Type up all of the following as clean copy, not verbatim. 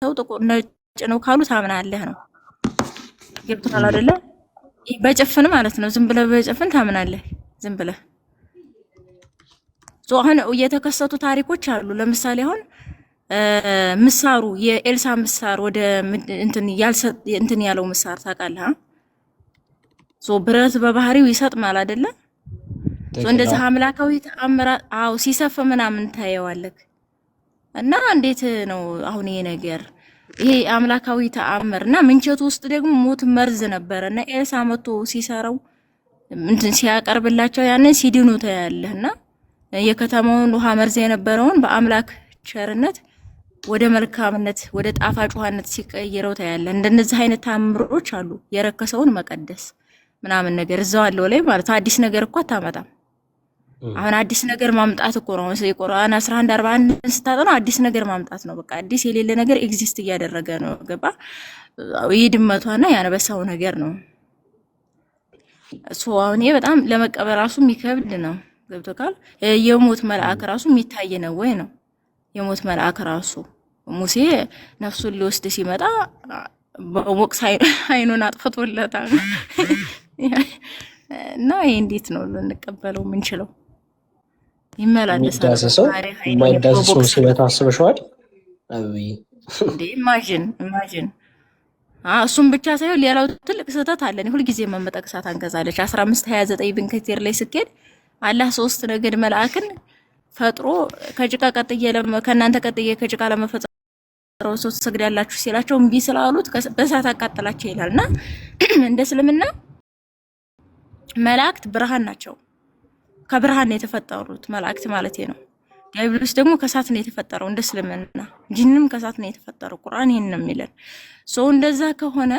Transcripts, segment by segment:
ሰው ጥቁር ነጭ ነው ካሉ ታምናለህ ነው። ገብቶሃል አይደለ? በጭፍን ማለት ነው። ዝም ብለህ በጭፍን ታምናለህ። ዝም ብለህ አሁን የተከሰቱ ታሪኮች አሉ። ለምሳሌ አሁን ምሳሩ የኤልሳ ምሳር ወደ እንትን ያለው ምሳር ታውቃለህ? ብረት በባህሪው ይሰጥማል አይደለ? እንደዚህ አምላካዊ ተአምራት ሲሰፍ ምናምን ታየዋለህ። እና እንዴት ነው አሁን ይሄ ነገር ይሄ አምላካዊ ተአምርና ምንቸቱ ውስጥ ደግሞ ሞት መርዝ ነበርና ኤልሳ መጥቶ ሲሰራው እንትን ሲያቀርብላቸው ያንን ሲድኑ ታያለህና የከተማውን ውሃ መርዝ የነበረውን በአምላክ ቸርነት ወደ መልካምነት ወደ ጣፋጭ ውሃነት ሲቀይረው ታያለህ። እንደነዚህ አይነት ተአምሮች አሉ። የረከሰውን መቀደስ ምናምን ነገር እዛው አለው ላይ ማለት አዲስ ነገር እኮ አታመጣም። አሁን አዲስ ነገር ማምጣት እኮ ነው። የቁርአን 1141 ስታጠና አዲስ ነገር ማምጣት ነው። በቃ አዲስ የሌለ ነገር ኤግዚስት እያደረገ ነው። ገባ? የድመቷና ያነበሳው ነገር ነው። አሁን ይሄ በጣም ለመቀበል ራሱ የሚከብድ ነው። ገብቶካል? የሞት መልአክ ራሱ የሚታይ ነው ወይ ነው? የሞት መልአክ ራሱ ሙሴ ነፍሱን ሊወስድ ሲመጣ በሞቅስ አይኑን አጥፍቶለታል። እና ይሄ እንዴት ነው ልንቀበለው የምንችለው? ይመላለሳል። የማይዳሰሰው ሲመታ አስበሽዋል? ኢማጂን እሱም ብቻ ሳይሆን ሌላው ትልቅ ስህተት አለን። ሁልጊዜ መመጠቅሳት አንገዛለች 1529 ብን ከቲር ላይ ስኬድ አላህ 3 ነገድ መልአክን ፈጥሮ ከጭቃ ቀጥዬ ከእናንተ ቀጥዬ ከጭቃ ለመፈጠረው 3 ሰግዳላችሁ ሲላቸው እምቢ ስላሉት በእሳት አቃጠላቸው ይላልና እንደ እስልምና መላእክት ብርሃን ናቸው። ከብርሃን ነው የተፈጠሩት መላእክት ማለት ነው። ዲያብሎስ ደግሞ ከእሳት ነው የተፈጠረው እንደ እስልምና። ጂንም ከእሳት ነው የተፈጠረው። ቁርአን ይሄን ነው የሚለን። እንደዛ ከሆነ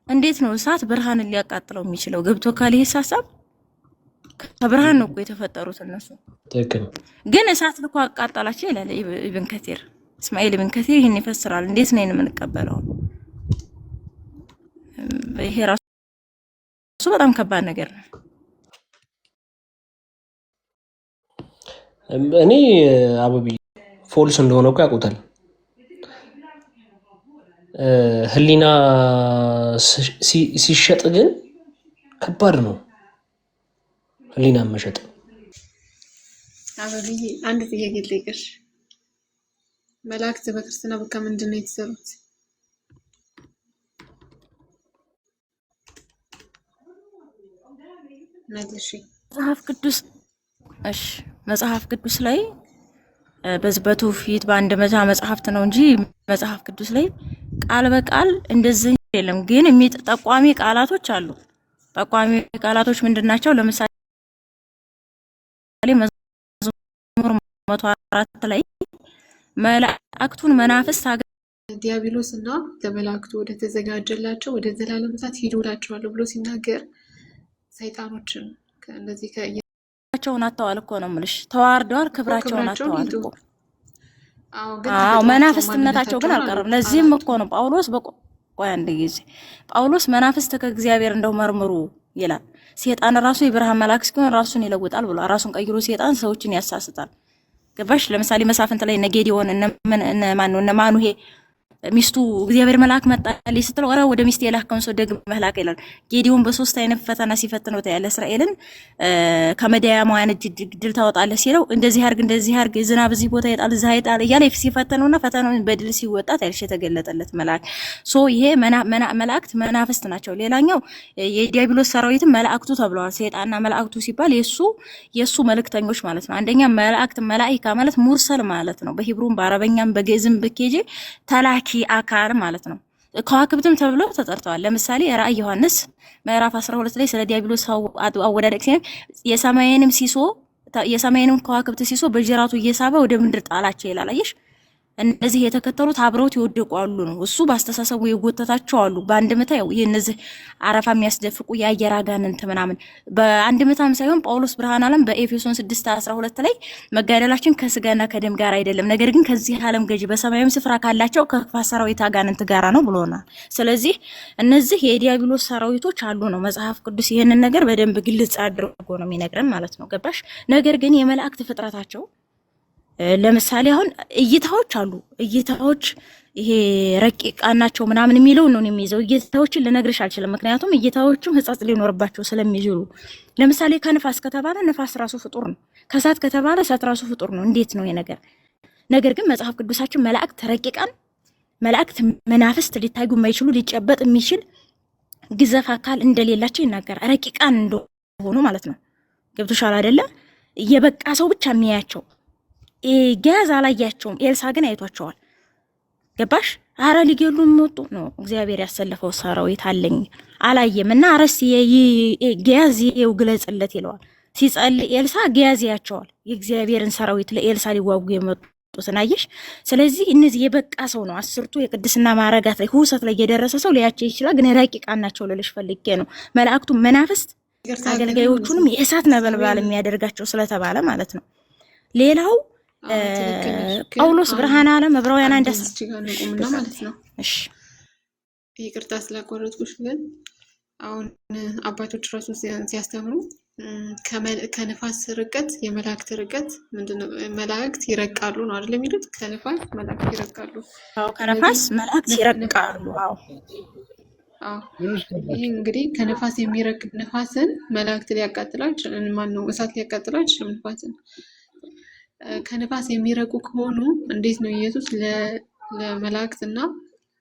እንዴት ነው እሳት ብርሃንን ሊያቃጥለው የሚችለው? ገብቶ ካለ ይሄ ሐሳብ ከብርሃን ነው እኮ የተፈጠሩት እነሱ። ግን እሳት ልኮ አቃጠላቸው ይላል ኢብን ከቲር። እስማኤል ኢብን ከቲር ይሄን ይፈስራል። እንዴት ነው የምንቀበለው? ይሄ ራሱ በጣም ከባድ ነገር ነው። እኔ አበቢ ፎልስ እንደሆነ እኮ ያውቁታል። ህሊና ሲሸጥ ግን ከባድ ነው። ህሊና መሸጥ። አበቢ አንድ ጥያቄ ልጠይቅሽ። መላእክት በክርስትና በቃ ምንድን ነው የተሰሩት? መጽሐፍ ቅዱስ መጽሐፍ ቅዱስ ላይ በትውፊት በአንድ መጽሐፍት ነው እንጂ መጽሐፍ ቅዱስ ላይ ቃል በቃል እንደዚህ የለም። ግን ጠቋሚ ቃላቶች አሉ። ጠቋሚ ቃላቶች ምንድናቸው? ለምሳሌ መዝሙር 104 ላይ መላእክቱን መናፍስት ዲያብሎስ እና ለመላእክቱ ወደ ተዘጋጀላቸው ወደ ዘላለም እሳት ሂዱላቸዋለሁ ብሎ ሲናገር ሰይጣኖችን እንደዚህ ክብራቸውን አጥተዋል እኮ ነው የምልሽ። ተዋርደዋል፣ ክብራቸውን አጥተዋል እኮ። መናፍስትነታቸው ግን አልቀረም። ለዚህም እኮ ነው ጳውሎስ ቆይ አንድ ጊዜ ጳውሎስ መናፍስት ከእግዚአብሔር እንደው መርምሩ ይላል። ሰይጣን ራሱ የብርሃን መልአክ ሲሆን ራሱን ይለውጣል ብሎ ራሱን ቀይሮ ሰይጣን ሰዎችን ያሳስታል። ገባሽ? ለምሳሌ መሳፍንት ላይ ነገዲዮን እነ ማኑሄ ሚስቱ እግዚአብሔር መልአክ መጣልኝ ስትለው ኧረ ወደ ሚስት የላከውን ሰው ደግመህ ላክ ይላል። ጌዲዮን በ3 አይነት ፈተና ሲፈትነው ታያለህ። እስራኤልን ከመዳያማውያን እጅ ድል ታወጣለህ ሲለው እንደዚህ አርግ ዝናብ እዚህ ቦታ ይጣል እዛ ይጣል እያለ ሲፈተነውና ፈተናውን በድል ሲወጣ ታይልሽ የተገለጠለት መልአክ። ይሄ መላእክት መናፍስት ናቸው። ሌላኛው የዲያብሎስ ሰራዊትም መላእክቱ ተብለዋል። ሰይጣንና መላእክቱ ሲባል የሱ መልእክተኞች ማለት ነው። አንደኛ መላእክት መላኢካ ማለት ሙርሰል ማለት ነው። በሂብሩም በአረበኛም በግዕዝም በኬጂ ተላኪ አካል ማለት ነው። ከዋክብትም ተብለው ተጠርተዋል። ለምሳሌ ራእይ ዮሐንስ ምዕራፍ 12 ላይ ስለ ዲያብሎስ አወዳደቅ የሰማይንም ከዋክብት ሲሶ በጅራቱ እየሳበ ወደ ምድር ጣላቸው ይላል። አየሽ? እነዚህ የተከተሉት አብረውት ይወደቁ አሉ ነው። እሱ ባስተሳሰቡ የጎተታቸው አሉ። በአንድ ምታ እነዚህ አረፋ የሚያስደፍቁ የአየር አጋንንት ምናምን በአንድ ምታም ሳይሆን ጳውሎስ ብርሃን ዓለም በኤፌሶን 6:12 ላይ መጋደላችን ከስጋና ከደም ጋር አይደለም፣ ነገር ግን ከዚህ ዓለም ገዢ በሰማያዊ ስፍራ ካላቸው ከክፋት ሰራዊት አጋንንት ጋራ ነው ብሎናል። ስለዚህ እነዚህ የዲያብሎስ ሰራዊቶች አሉ ነው። መጽሐፍ ቅዱስ ይሄንን ነገር በደንብ ግልጽ አድርጎ ነው የሚነግረን ማለት ነው። ገባሽ? ነገር ግን የመላእክት ፍጥረታቸው ለምሳሌ አሁን እይታዎች አሉ። እይታዎች ይሄ ረቂቃን ናቸው ምናምን የሚለው ነው የሚይዘው። እይታዎችን ልነግርሽ አልችልም፣ ምክንያቱም እይታዎቹም ህጻጽ ሊኖርባቸው ስለሚችሉ። ለምሳሌ ከንፋስ ከተባለ ንፋስ ራሱ ፍጡር ነው። ከእሳት ከተባለ እሳት ራሱ ፍጡር ነው። እንዴት ነው የነገር? ነገር ግን መጽሐፍ ቅዱሳችን መላእክት ረቂቃን፣ መላእክት መናፍስት ሊታዩ የማይችሉ ሊጨበጥ የሚችል ግዘፍ አካል እንደሌላቸው ይናገራል። ረቂቃን እንደሆኑ ማለት ነው። ገብቶሻል አይደለ? የበቃ ሰው ብቻ የሚያያቸው ገያዝ አላያቸውም። ኤልሳ ግን አይቷቸዋል። ገባሽ? አረ ሊገሉ ወጡ ነው እግዚአብሔር ያሰለፈው ሰራዊት አለኝ አላየም። እና አረስ ገያዝ ይው ግለጽለት ይለዋል ሲጸልይ ኤልሳ። ገያዝ ያቸዋል የእግዚአብሔርን ሰራዊት ለኤልሳ ሊዋጉ የመጡትን አየሽ። ስለዚህ እነዚህ የበቃ ሰው ነው። አስርቱ የቅድስና ማዕረጋት ላይ ሁሰት ላይ የደረሰ ሰው ሊያቸው ይችላል። ግን ረቂቃን ናቸው ልልሽ ፈልጌ ነው። መላእክቱ መናፍስት አገልጋዮቹንም የእሳት ነበልባል የሚያደርጋቸው ስለተባለ ማለት ነው። ሌላው ጳውሎስ ብርሃነ ዓለም ዕብራውያን ማለት ነው። እሺ ይቅርታ ስላቋረጥኩሽ፣ ግን አሁን አባቶች ራሱ ሲያስተምሩ ከነፋስ ርቀት የመላእክት ርቀት ምንድነው? መላእክት ይረቃሉ ነው አይደል የሚሉት? ከነፋስ መላእክት ይረቃሉ። አዎ ከነፋስ መላእክት ይረቃሉ። አዎ ይህ እንግዲህ ከነፋስ የሚረቅ ነፋስን መላእክት ሊያቃጥለው አይችልም። ማን ነው? እሳት ሊያቃጥለው አይችልም ነፋስን። ከነፋስ የሚረቁ ከሆኑ እንዴት ነው ኢየሱስ ለመላእክትና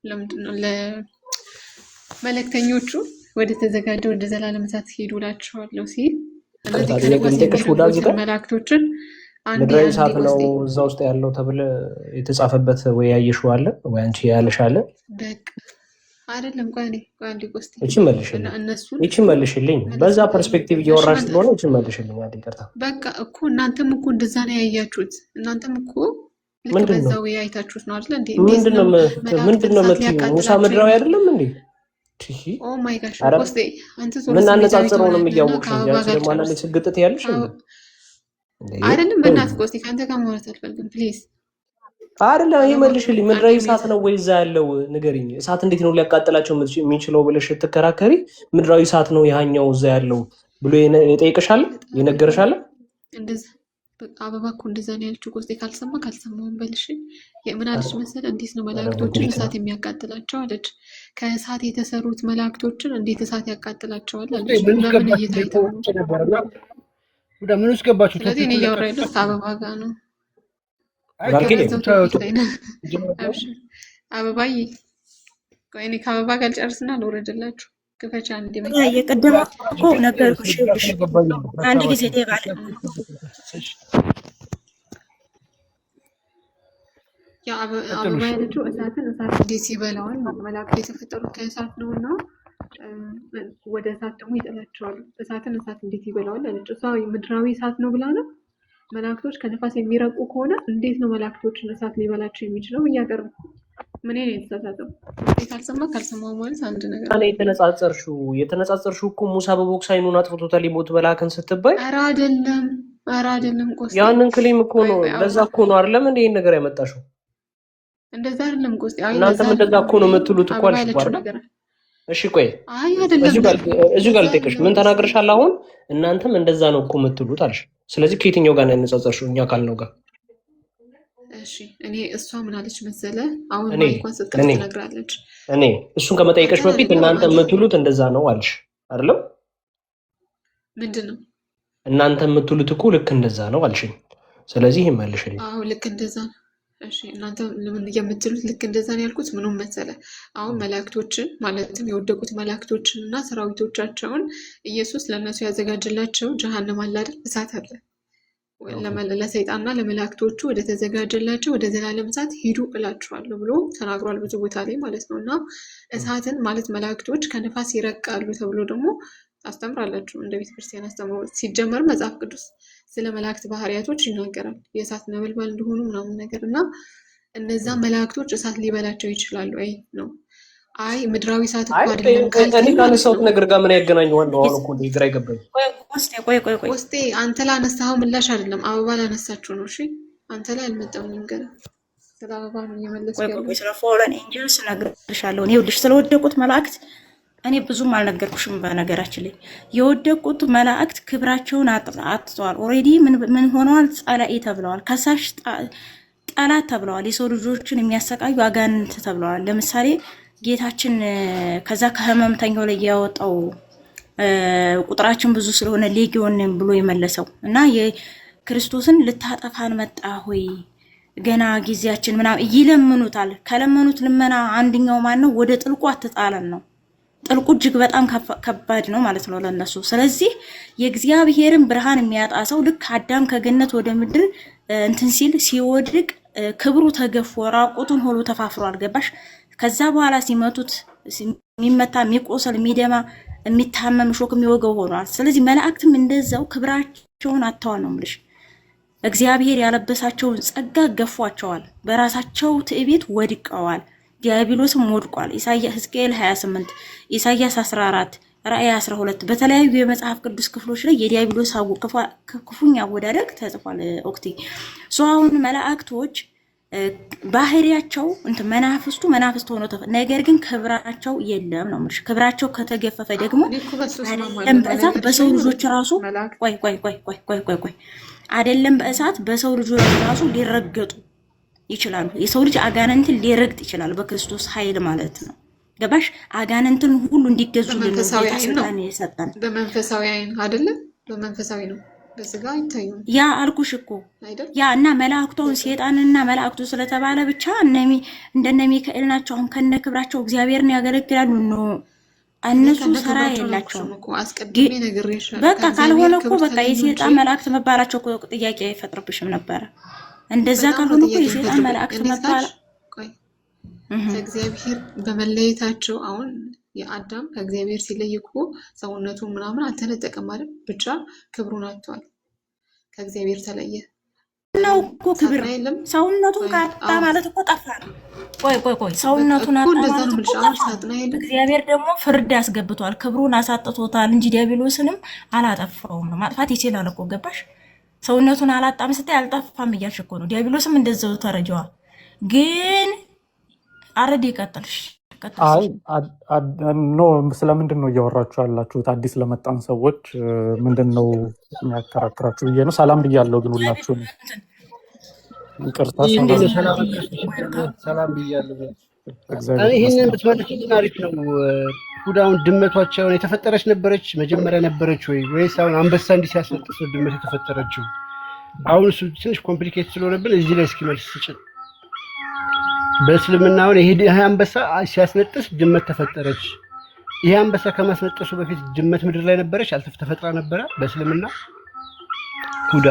ለምንድነው ለመልእክተኞቹ ወደ ተዘጋጀ ወደ ዘላለም እሳት ሄዱ እላቸዋለሁ ሲል እነዚህ ከነፋስ የሚረቁ መላእክቶችን ምድራዊ እሳት ነው እዛ ውስጥ ያለው ተብለ የተጻፈበት ወይ ያየሽው አለ ወይ አንቺ ያለሽ አለ? በቃ አይደለም። ቆይ አንዴ ቆስቲ እቺ መልሽልኝ። በዛ ፐርስፔክቲቭ እያወራሽ ስለሆነ እቺ መልሽልኝ። አንዴ ይቅርታ። በቃ እኮ እናንተም እኮ እንደዛ ነው ያያችሁት። እናንተም እኮ ልክ በዛው ያያችሁት ነው አይደል እንዴ? ምንድነው የምትይው? ሙሳ ምድራዊ አይደለም እንዴ? ኦ ማይ ጋሽ ቆስቲ አንተ ምን አነጻጽረው ነው የሚያወቅሽ? ያቺ ደግሞ አንዴ ስግጥት ያለሽ አይደለም። በእናትህ ቆስቲ ካንተ ጋር ማውራት አልፈልግም ፕሊዝ። አይደለም ይሄ መልሽልኝ። ምድራዊ እሳት ነው ወይ እዛ ያለው ንገሪኝ። እሳት እንዴት ነው ሊያቃጥላቸው የሚችለው ብለሽ ትከራከሪ። ምድራዊ እሳት ነው ያኛው እዛ ያለው ብሎ የጠይቀሻል የነገረሻል። እንደዛ አበባ እኮ እንደዛ ነው ያለችው። ቆስጤ ካልሰማውን በልሽ። ምን አለች መሰለህ? እንዴት ነው መላእክቶችን እሳት የሚያቃጥላቸው አለች። ከእሳት የተሰሩት መላእክቶችን እንዴት እሳት ያቃጥላቸዋል አለች። ለምን እየታይተው ምን ውስጥ ገባችሁ? ስለዚህ እኔ እያወራ ያለሁት ከአበባ ጋር ነው። አበባዬ ቆይ እኔ ከአበባ ጋር ልጨርስና ልውረድላችሁ። ክፈቻ አንዴ የቀደመ እኮ ነገርኩሽ። አንድ ጊዜ ደባል ያ አበባ ያለችው እሳት እንዴት ይበላዋል? መላእክት የተፈጠሩት ከእሳት ነውና ወደ እሳት ደግሞ ይጥላቸዋል። እሳትን እሳት እንዴት ይበላዋል አለች። እሷ ምድራዊ እሳት ነው ብላ ነው። መላእክቶች ከነፋስ የሚረቁ ከሆነ እንዴት ነው መላእክቶችን እሳት ሊበላቸው የሚችለው? እያቀርብ ምን ነው የተሳሳተው? ካልሰማው ማለት አንድ ነገር እኔ የተነጻጸርሽው እኮ ሙሳ በቦክስ አይኑን አጥፍቶታል ሊሞት መላእክን ስትባይ፣ ኧረ አይደለም ቆስጤ ያንን ክሌም እኮ ነው። ለዛ እኮ ነው አይደለም እንዴ ይሄን ነገር ያመጣሽው? እንደዛ አይደለም ቆስጤ። እናንተም እንደዛ እኮ ነው የምትሉት እኮ አልሽ አይደል? እሺ ቆይ እዚሁ ጋር ልጠይቅሽ። ምን ተናግረሻል አሁን? እናንተም እንደዛ ነው እኮ የምትሉት አልሽ። ስለዚህ ከየትኛው ጋር ነው ያነጻጸርሽው? እኛ ካልነው ጋር። እሺ እኔ እሷ ምን አለች መሰለ? አሁን ማይኳን ስትከፍት ትነግራለች። እኔ እሱን ከመጠየቅሽ በፊት እናንተ የምትሉት እንደዛ ነው አልሽ አይደለም? ምንድነው እናንተ የምትሉት እኮ ልክ እንደዛ ነው አልሽኝ። ስለዚህ ይመልሽልኝ። አዎ ልክ እንደዛ ነው። እሺ እናንተ ለምን የምትሉት ልክ እንደዛ ነው ያልኩት? ምኑን መሰለ? አሁን መላእክቶችን ማለትም የወደቁት መላእክቶችን እና ሰራዊቶቻቸውን ኢየሱስ ለእነሱ ያዘጋጀላቸው ጀሃነም አለ አይደል? እሳት አለ። ለሰይጣንና ለመላእክቶቹ ወደ ተዘጋጀላቸው ወደ ዘላለም እሳት ሂዱ እላችኋለሁ ብሎ ተናግሯል ብዙ ቦታ ላይ ማለት ነው። እና እሳትን ማለት መላእክቶች ከነፋስ ይረቃሉ ተብሎ ደግሞ ታስተምራላችሁ እንደ ቤተክርስቲያን አስተምሮ። ሲጀመር መጽሐፍ ቅዱስ ስለ መላእክት ባህሪያቶች ይናገራል። የእሳት ነበልባል እንደሆኑ ምናምን ነገር እና እነዛ መላእክቶች እሳት ሊበላቸው ይችላሉ። አይ ነው አይ ምድራዊ እሳት እኮ አይደለም ካልከኝ ካነሳሁት ነገር ጋር ምን ያገናኘዋል ነው? አሁን እኮ ግራ ይገባኝ። ቆይ ውስጤ አንተ ላነሳኸው ምላሽ አይደለም አበባ ላነሳችሁ ነው። እሺ አንተ ላይ አልመጣም ነገር ስለ አበባ ነው እየመለስኩ ያለው። ስለ ፎረን ኤንጀልስ ነግሬሻለሁ። ይኸውልሽ ስለወደቁት መላእክት እኔ ብዙም አልነገርኩሽም። በነገራችን ላይ የወደቁት መላእክት ክብራቸውን አጥተዋል። ኦልሬዲ ምን ሆነዋል? ጸላኢ ተብለዋል። ከሳሽ ጠላት ተብለዋል። የሰው ልጆችን የሚያሰቃዩ አጋንንት ተብለዋል። ለምሳሌ ጌታችን ከዛ ከህመምተኛው ላይ ያወጣው ቁጥራችን ብዙ ስለሆነ ሌጊዮን ብሎ የመለሰው እና የክርስቶስን ልታጠፋን መጣ ሆይ ገና ጊዜያችን ምናምን ይለምኑታል። ከለመኑት ልመና አንደኛው ማን ነው? ወደ ጥልቁ አትጣለን ነው። ጥልቁ እጅግ በጣም ከባድ ነው ማለት ነው ለነሱ። ስለዚህ የእግዚአብሔርን ብርሃን የሚያጣ ሰው ልክ አዳም ከገነት ወደ ምድር እንትን ሲል ሲወድቅ ክብሩ ተገፎ ራቁቱን ሆኖ ተፋፍሯል። ገባሽ? ከዛ በኋላ ሲመቱት የሚመታ የሚቆሰል የሚደማ የሚታመም ሾክ የሚወገው ሆኗል። ስለዚህ መላእክትም እንደዛው ክብራቸውን አጥተዋል ነው የምልሽ። እግዚአብሔር ያለበሳቸውን ጸጋ ገፏቸዋል። በራሳቸው ትዕቢት ወድቀዋል። ዲያብሎስም ወድቋል። ሕዝቅኤል 28፣ ኢሳይያስ 14፣ ራእይ 12 በተለያዩ የመጽሐፍ ቅዱስ ክፍሎች ላይ የዲያብሎስ ክፉኛ አወዳደቅ ተጽፏል። ኦክቲ አሁን መላእክቶች ባህሪያቸው እንትን መናፍስቱ ሆኖ ነገር ግን ክብራቸው የለም ነው የምልሽ። ክብራቸው ከተገፈፈ ደግሞ አይደለም በእሳት በሰው ልጆች ራሱ ቆይ አይደለም በእሳት በሰው ልጆች ራሱ ሊረገጡ ይችላሉ። የሰው ልጅ አጋንንትን ሊረግጥ ይችላል በክርስቶስ ኃይል ማለት ነው። ገባሽ? አጋንንትን ሁሉ እንዲገዙልን ነው ስልጣን የሰጠን። በመንፈሳዊ አይን አይደለም፣ በመንፈሳዊ ነው፣ በስጋ አይታዩም። ያ አልኩሽ እኮ ያ እና መላእክቱን ሰይጣንና መላእክቱ ስለተባለ ብቻ እንደነ ሚካኤል ናቸው። አሁን ከነ ክብራቸው እግዚአብሔርን ያገለግላሉ ነው። እነሱ ስራ የላቸውም። በቃ ካልሆነ እኮ በቃ የሰይጣን መላእክት መባላቸው እኮ ጥያቄ አይፈጥርብሽም ነበረ። እንደዛ ካልሆነ እኮ የሰይጣን መላእክት መባል ከእግዚአብሔር በመለየታቸው አሁን የአዳም ከእግዚአብሔር ሲለይ እኮ ሰውነቱ ምናምን አልተነጠቀም አይደል? ብቻ ክብሩን አጥቷል። ከእግዚአብሔር ተለየ ነው እኮ ክብር ሰውነቱን ካጣ ማለት እኮ ጠፋ ነው። ቆይ ሰውነቱን አጣ ማለት እኮ ጠፋ። እግዚአብሔር ደግሞ ፍርድ ያስገብቷል፣ ክብሩን አሳጥቶታል እንጂ ዲያብሎስንም አላጠፋውም ነው። ማጥፋት ይችላል እኮ ገባሽ? ሰውነቱን አላጣም ስታይ አልጠፋም እያልሽ እኮ ነው። ዲያብሎስም እንደዛው ተረጃዋል። ግን አረድ ይቀጥልሽ። ስለምንድን ነው እያወራችሁ ያላችሁት? አዲስ ለመጣን ሰዎች ምንድን ነው የሚያከራክራችሁ ብዬ ነው። ሰላም ብያለሁ፣ ግን ሁላችሁም ይቅርታ። ሰላም ብያለሁ። ይህንን ብትመልሱልን አሪፍ ነው። ሁዳውን ድመቷቸውን የተፈጠረች ነበረች መጀመሪያ ነበረች ወይስ አሁን አንበሳ እንዲህ ሲያስነጥስ ድመት የተፈጠረችው? አሁን እሱ ትንሽ ኮምፕሊኬት ስለሆነብን እዚህ ላይ እስኪመልስ ስጭን። በእስልምና አሁን ይሄ አንበሳ ሲያስነጥስ ድመት ተፈጠረች። ይሄ አንበሳ ከማስነጠሱ በፊት ድመት ምድር ላይ ነበረች ተፈጥራ ነበረ በእስልምና? ሁዳ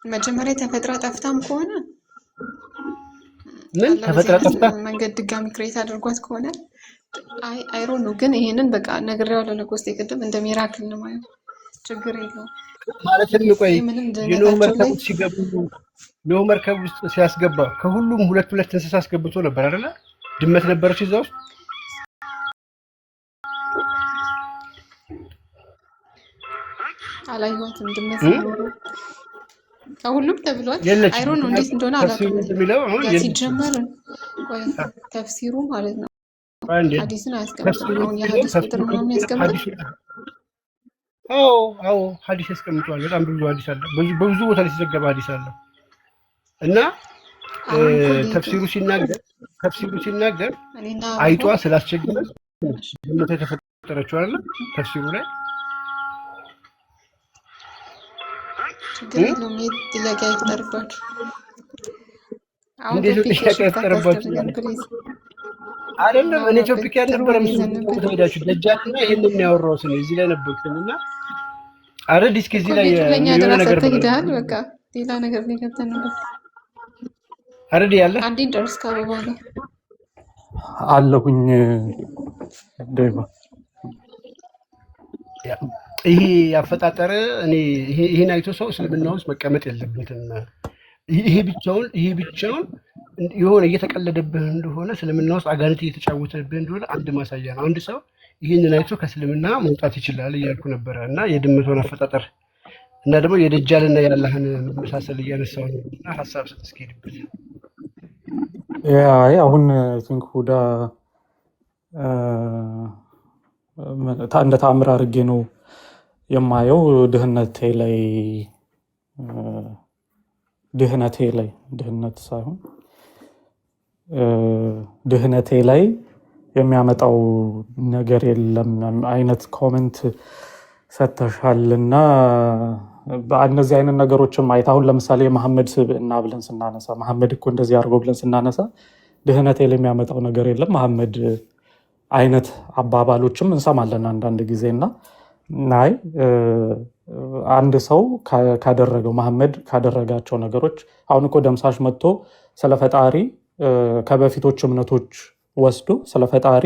መጀመሪያ ተፈጥራ ጠፍታም ከሆነ ምን ተፈጥራ ጠፍታ መንገድ ድጋሚ ክሬት አድርጓት ከሆነ አይሮ ነው። ግን ይሄንን በቃ ነግሬዋለሁ ለኮስቴ ቅድም እንደ ሚራክል ነው ማለት ችግር የለውም ማለት ነው። ቆይ የኖህ መርከብ ሲገቡ ኖህ መርከብ ውስጥ ሲያስገባ ከሁሉም ሁለት እንስሳ አስገብቶ ነበር አይደለ? ድመት ነበረች እዛ ውስጥ? አላየኋትም ድመት ነው። ከሁሉም ተብሏል። አይሮ ነው እንዴት እንደሆነ አላውቅም። ሲጀመር ቆይ ተፍሲሩ ማለት ነው ሐዲስን አያስቀምጥም። አሁን የሐዲስ ቁጥር ምናምን ያስቀምጣል። አዎ ሐዲስ ያስቀምጧል። በጣም ብዙ ሐዲስ አለ። በብዙ ቦታ ላይ የተዘገበ ሐዲስ አለ እና ተፍሲሩ ሲናገር አይጧ ስላስቸገረች ድመት የተፈጠረችው አይደል? ተፍሲሩ ላይ ችግር የለውም። ጥያቄ አይፈጠርባችሁ። እንዴት ጥያቄ አይፈጠርባችሁ? አይደለም እኔ ቶፒክ ያልነበረም ሄዳችሁ ደጃትና ይሄንን ያወራሁት ነው። እዚህ ላይ ነበርኩኝና አረ ዲስክ እዚህ ላይ የሆነ ነገር ተሄዳል። በቃ ሌላ ነገር ነው ከተነው አረዲ ያለ አንዴ ደርስ ካበባ ነው አለሁኝ ደባ ይሄ ያፈጣጠረ እኔ ይሄን አይቶ ሰው እስልምና ውስጥ መቀመጥ የለበትም። ይሄ ብቻውን የሆነ እየተቀለደብህ እንደሆነ እስልምና ውስጥ አጋንንት እየተጫወተብህ እንደሆነ አንድ ማሳያ ነው። አንድ ሰው ይህንን አይቶ ከእስልምና መውጣት ይችላል እያልኩ ነበረ እና የድመቷን አፈጣጠር እና ደግሞ የደጃልና የአላህን መሳሰል እያነሳው ነው እና ሀሳብ ስትስኬድበት አሁን ቲንክ ሁዳ እንደ ተአምር አድርጌ ነው የማየው። ድህነቴ ላይ ድህነቴ ላይ ድህነት ሳይሆን ድህነቴ ላይ የሚያመጣው ነገር የለም አይነት ኮሜንት ሰጥተሻልና በእነዚህ አይነት ነገሮችም አይታ አሁን ለምሳሌ መሐመድ ስብዕና ብለን ስናነሳ መሐመድ እኮ እንደዚህ አድርጎ ብለን ስናነሳ ድህነቴ ላይ የሚያመጣው ነገር የለም መሐመድ አይነት አባባሎችም እንሰማለን አንዳንድ ጊዜና ናይ አንድ ሰው ካደረገው መሐመድ ካደረጋቸው ነገሮች አሁን እኮ ደምሳሽ መጥቶ ስለፈጣሪ ከበፊቶች እምነቶች ወስዶ ስለፈጣሪ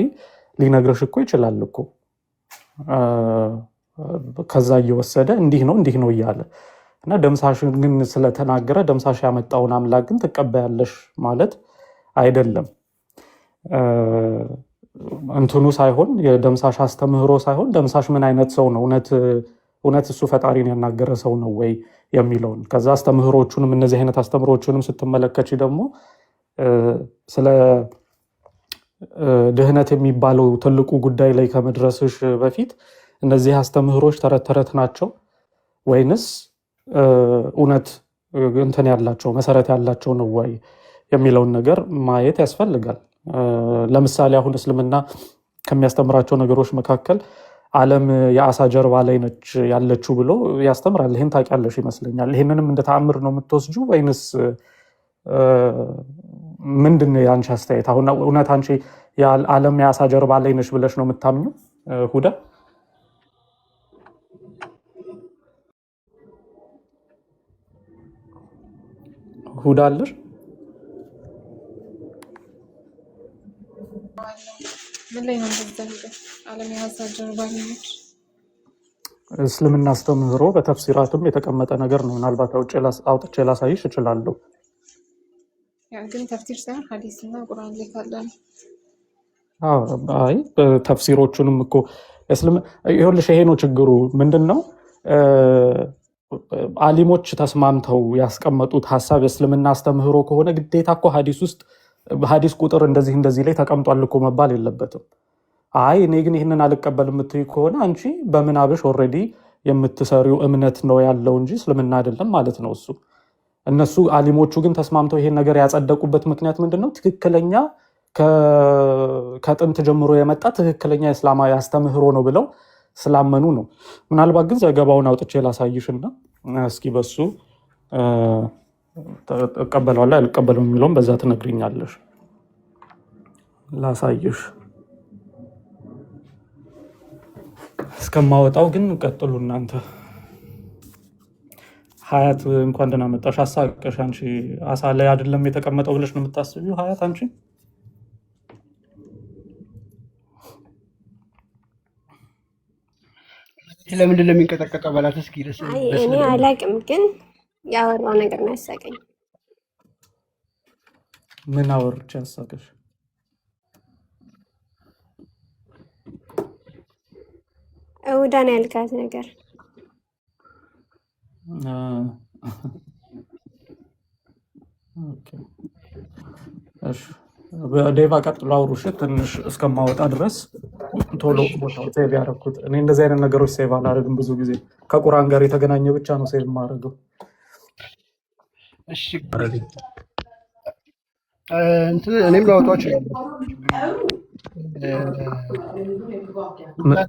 ሊነግርሽ እኮ ይችላል እኮ ከዛ እየወሰደ እንዲህ ነው እያለ እና ደምሳሽ ግን ስለተናገረ ደምሳሽ ያመጣውን አምላክ ግን ትቀበያለሽ ማለት አይደለም እንትኑ ሳይሆን የደምሳሽ አስተምህሮ ሳይሆን ደምሳሽ ምን አይነት ሰው ነው እውነት እሱ ፈጣሪን ያናገረ ሰው ነው ወይ የሚለውን ከዛ አስተምህሮቹንም እነዚህ አይነት አስተምህሮቹንም ስትመለከቺ ደግሞ ስለ ድህነት የሚባለው ትልቁ ጉዳይ ላይ ከመድረስሽ በፊት እነዚህ አስተምህሮች ተረት ናቸው ወይንስ እውነት እንትን ያላቸው መሰረት ያላቸው ነው ወይ የሚለውን ነገር ማየት ያስፈልጋል ለምሳሌ አሁን እስልምና ከሚያስተምራቸው ነገሮች መካከል ዓለም የአሳ ጀርባ ላይ ነች ያለችው ብሎ ያስተምራል ይሄን ታውቂያለሽ ይመስለኛል ይሄንንም እንደ ተአምር ነው የምትወስጂው ወይንስ ምንድነው ያንቺ አስተያየት አሁን እውነት አንቺ ዓለም የአሳ ጀርባ ላይ ነች ብለሽ ነው የምታምኙ ሁዳ አለሽ ምን ላይ ነው እንደዚህ ዓለም የአሳ ጀርባ ነች እስልምና አስተምህሮ በተፍሲራትም የተቀመጠ ነገር ነው ምናልባት አውጥቼ ላሳይሽ እችላለሁ ያ ግን ተፍሲር ሳይሆን ሐዲስና ቁርአን ላይ ካለ አይ ተፍሲሮቹንም እኮ ይኸውልሽ ይሄ ነው ችግሩ ምንድነው አሊሞች ተስማምተው ያስቀመጡት ሐሳብ የእስልምና አስተምህሮ ከሆነ ግዴታ እኮ ሐዲስ ቁጥር እንደዚህ ላይ ተቀምጧል እኮ መባል የለበትም አይ እኔ ግን ይሄንን አልቀበልም የምትይ ከሆነ አንቺ በምናብሽ ኦሬዲ የምትሰሪው እምነት ነው ያለው እንጂ እስልምና አይደለም ማለት ነው እሱ እነሱ አሊሞቹ ግን ተስማምተው ይሄን ነገር ያጸደቁበት ምክንያት ምንድነው ትክክለኛ ከጥንት ጀምሮ የመጣ ትክክለኛ እስላማዊ አስተምህሮ ነው ብለው ስላመኑ ነው ምናልባት ግን ዘገባውን አውጥቼ ላሳይሽና እስኪ በሱ ተቀበለዋል አልቀበለው የሚለውን በዛ ትነግሪኛለሽ ላሳይሽ እስከማወጣው ግን ቀጥሉ እናንተ ሀያት እንኳን ደህና መጣሽ አሳቀሽ አንቺ አሳ ላይ አይደለም የተቀመጠው ብለሽ ነው የምታስቢው ሀያት አንቺ ለምንድን ነው የሚንቀጠቀጠው በላት እስኪ እኔ አላቅም ግን ያወራው ነገር ነው ያሳቀኝ ምን አወርቼ ያሳቀሽ እውዳን ያልካት ነገር ኦኬ እሺ በዴቫ ቀጥሎ አውሩሽ ትንሽ እስከማወጣ ድረስ ቶሎ ቦታው ሴቭ ያደረኩት እኔ እንደዚህ አይነት ነገሮች ሴቭ አላደርግም ብዙ ጊዜ ከቁርአን ጋር የተገናኘ ብቻ ነው ሴቭ ማድረገው እሺ እኔም ላወጣው እችላለሁ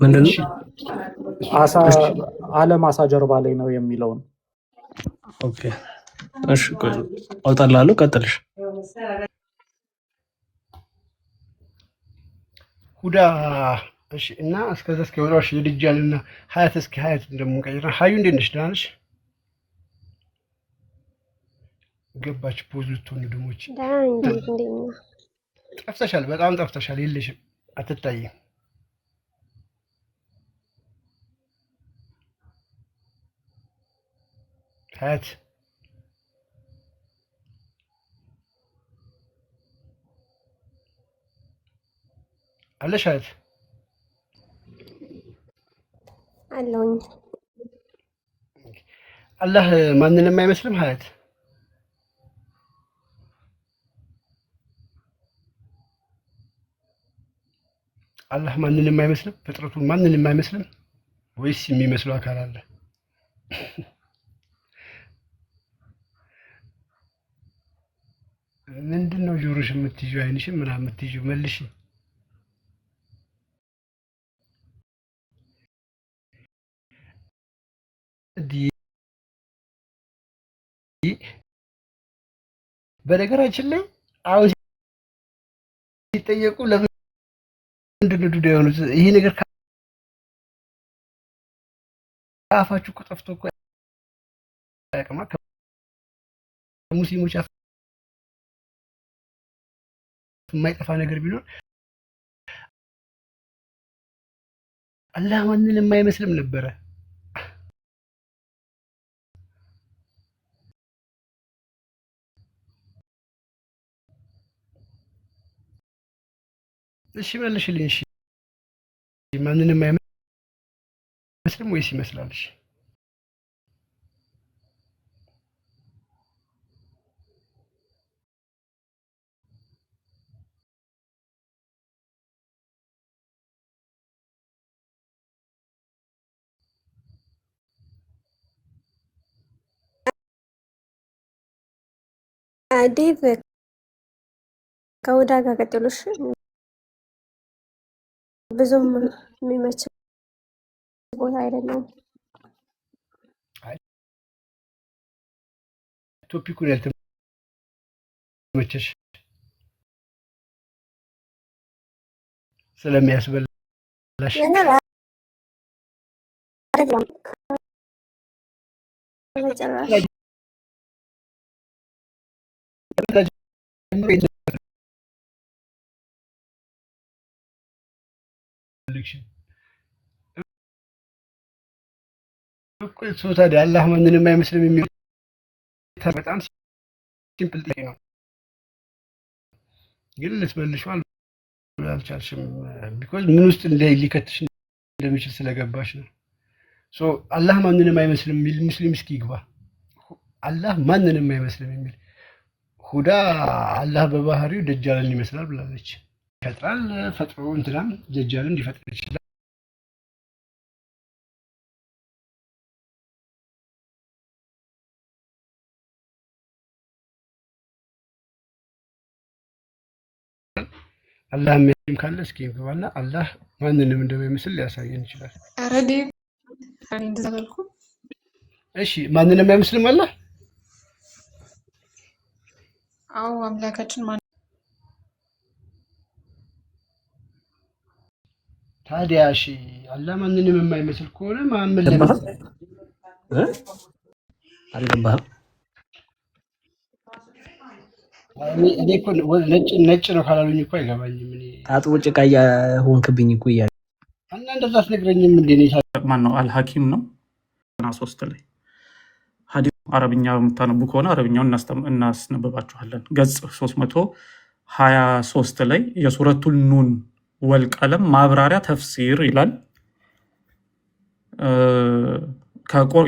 ምንድን ነው ዓለም አሳ ጀርባ ላይ ነው የሚለውን ኦኬ እሺ ቆይ አውጣላለሁ ቀጥልሽ ሁዳ እሺ እና እስከዛ እስከወራሽ ልጅያልና ሀያት እስኪ ሀያት እንደምንቀይራ ሀዩ እንዴት ነሽ ደህና ነሽ ገባች ፖዚቲቭ ንድሞች ጠፍተሻል በጣም ጠፍተሻል የለሽም አትታይም ሀያት አለሽ ሀያት አለውኝ አላህ ማንንም አይመስልም ሀያት አላህ ማንንም አይመስልም ፍጥረቱን ማንንም አይመስልም ወይስ የሚመስለው አካል አለ ምንድን ነው ጆሮሽ የምትይዥው? አይንሽም ምናምን የምትይዥው? መልሽ። በነገራችን ላይ አሁን ሲጠየቁ ለምንድን ነው ዱዳ የሆኑት? ይሄ ነገር ከአፋችሁ እኮ ጠፍቶ እኮ አያውቅም። ከሙስሊሞች አፍ የማይጠፋ ነገር ቢኖር አላህ ማንንም አይመስልም ነበረ። እሺ መልሽልኝ። እሺ ማንንም አይመስልም ወይስ ይመስላል? እሺ ዴቭ ከሁዳ ጋር ቀጥሎሽ ብዙም የሚመች ቦታ አይደለም። ቶፒኩን ያልተመቸሽ ስለሚያስበላሽ አይደለም በጭራሽ። እኮ ታዲያ አላህ ማንንም አይመስልም የሚል በጣም ሲምፕል ጥያቄ ነው፣ ግን ልትመልሺው አልቻልሽም። ቢኮዝ ምን ውስጥ ሊከትሽ እንደሚችል ስለገባሽ ነው። ሶ አላህ ማንንም አይመስልም የሚል ሙስሊም እስኪ ይግባ። አላህ ማንንም አይመስልም የሚል ሁዳ አላህ በባህሪው ደጃልን ይመስላል ብላለች። ይፈጥራል፣ ፈጥሮ እንትናም ደጃልን ሊፈጥር ይችላል። አላህ የሚያስም ካለ እስኪ ይግባና አላህ ማንንም እንደማይመስል ሊያሳየን ይችላል። ኧረ ዴቭ እኔ እንደዛ አላልኩም። እሺ ማንንም አይመስልም አላህ? አዎ አምላካችን ታዲያ እሺ አላህ ማንንም የማይመስል ከሆነ ማመን አልገባህም? እኔ እኮ ነጭ ነው ካላሉኝ እኮ አይገባኝም። እኔ ታጥቦ ጭቃ ሆንክብኝ እኮ እያለ እና እንደዛ አትነግረኝም እንዴ? ማን ነው? አልሐኪም ነው 3 ላይ ሐዲስ አረብኛ የምታነቡ ከሆነ አረብኛውን እናስነብባችኋለን። ገጽ 323 ላይ የሱረቱል ኑን ወልቀለም ማብራሪያ ተፍሲር ይላል።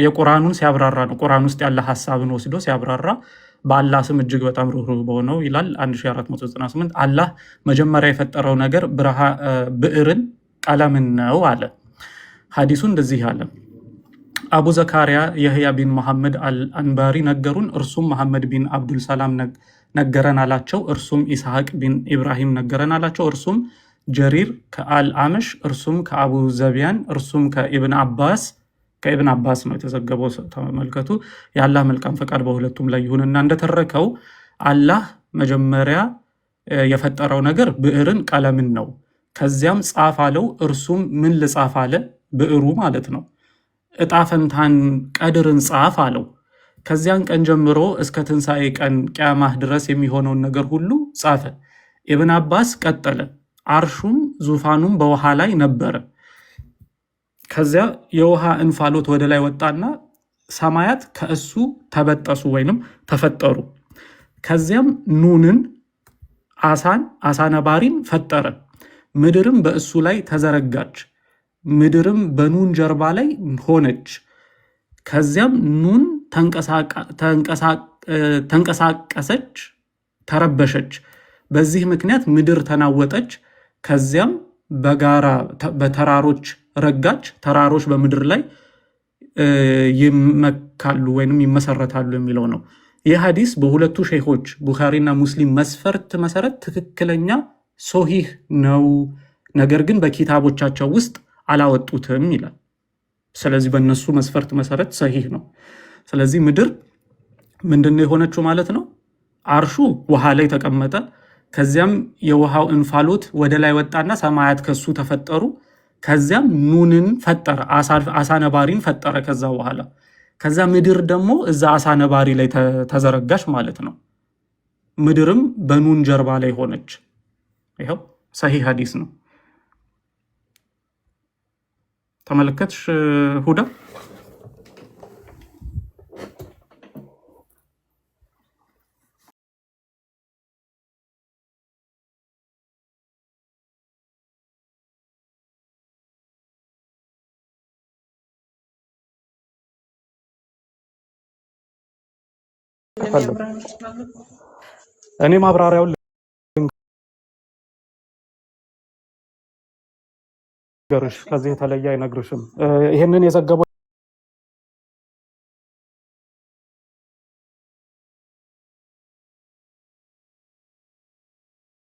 የቁርአኑን ሲያብራራ ነው። ቁርአን ውስጥ ያለ ሐሳብን ወስዶ ሲያብራራ በአላህ ስም እጅግ በጣም ሩህሩህ በሆነው ይላል 1498 አላህ መጀመሪያ የፈጠረው ነገር ብዕርን ቀለምን ነው አለ። ሐዲሱ እንደዚህ አለ። አቡ ዘካሪያ የህያ ቢን መሐመድ አልአንባሪ ነገሩን፣ እርሱም መሐመድ ቢን አብዱል ሰላም ነገረን አላቸው። እርሱም ኢስሐቅ ቢን ኢብራሂም ነገረን አላቸው። እርሱም ጀሪር ከአልአመሽ፣ እርሱም ከአቡ ዘቢያን፣ እርሱም ከኢብን አባስ ነው የተዘገበው። ተመልከቱ። የአላህ መልካም ፈቃድ በሁለቱም ላይ ይሁንና እንደተረከው አላህ መጀመሪያ የፈጠረው ነገር ብዕርን ቀለምን ነው። ከዚያም ጻፍ አለው። እርሱም ምን ልጻፍ አለ? ብዕሩ ማለት ነው። እጣ ፈንታን ቀድርን ጻፍ አለው። ከዚያን ቀን ጀምሮ እስከ ትንሣኤ ቀን ቅያማህ ድረስ የሚሆነውን ነገር ሁሉ ጻፈ። ኢብን አባስ ቀጠለ። አርሹም ዙፋኑም በውሃ ላይ ነበረ። ከዚያ የውሃ እንፋሎት ወደ ላይ ወጣና ሰማያት ከእሱ ተበጠሱ ወይንም ተፈጠሩ። ከዚያም ኑንን አሳ ነባሪን ፈጠረ። ምድርም በእሱ ላይ ተዘረጋች። ምድርም በኑን ጀርባ ላይ ሆነች። ከዚያም ኑን ተንቀሳቀሰች፣ ተረበሸች። በዚህ ምክንያት ምድር ተናወጠች። ከዚያም በጋራ በተራሮች ረጋች። ተራሮች በምድር ላይ ይመካሉ ወይንም ይመሰረታሉ የሚለው ነው። ይህ ሐዲስ በሁለቱ ሼኾች ቡኻሪና ሙስሊም መስፈርት መሰረት ትክክለኛ ሶሂህ ነው፣ ነገር ግን በኪታቦቻቸው ውስጥ አላወጡትም ይላል። ስለዚህ በእነሱ መስፈርት መሰረት ሰሂህ ነው። ስለዚህ ምድር ምንድነው የሆነችው ማለት ነው? አርሹ ውሃ ላይ ተቀመጠ። ከዚያም የውሃው እንፋሎት ወደ ላይ ወጣና ሰማያት ከሱ ተፈጠሩ። ከዚያም ኑንን ፈጠረ፣ አሳ ነባሪን ፈጠረ። ከዛ በኋላ ከዛ ምድር ደግሞ እዛ አሳ ነባሪ ላይ ተዘረጋች ማለት ነው። ምድርም በኑን ጀርባ ላይ ሆነች። ይኸው ሰሂህ ሐዲስ ነው። ተመለከትሽ ሁዳ? እኔ ማብራሪያውን ልንገርሽ፣ ከዚህ የተለየ አይነግርሽም። ይህንን የዘገበው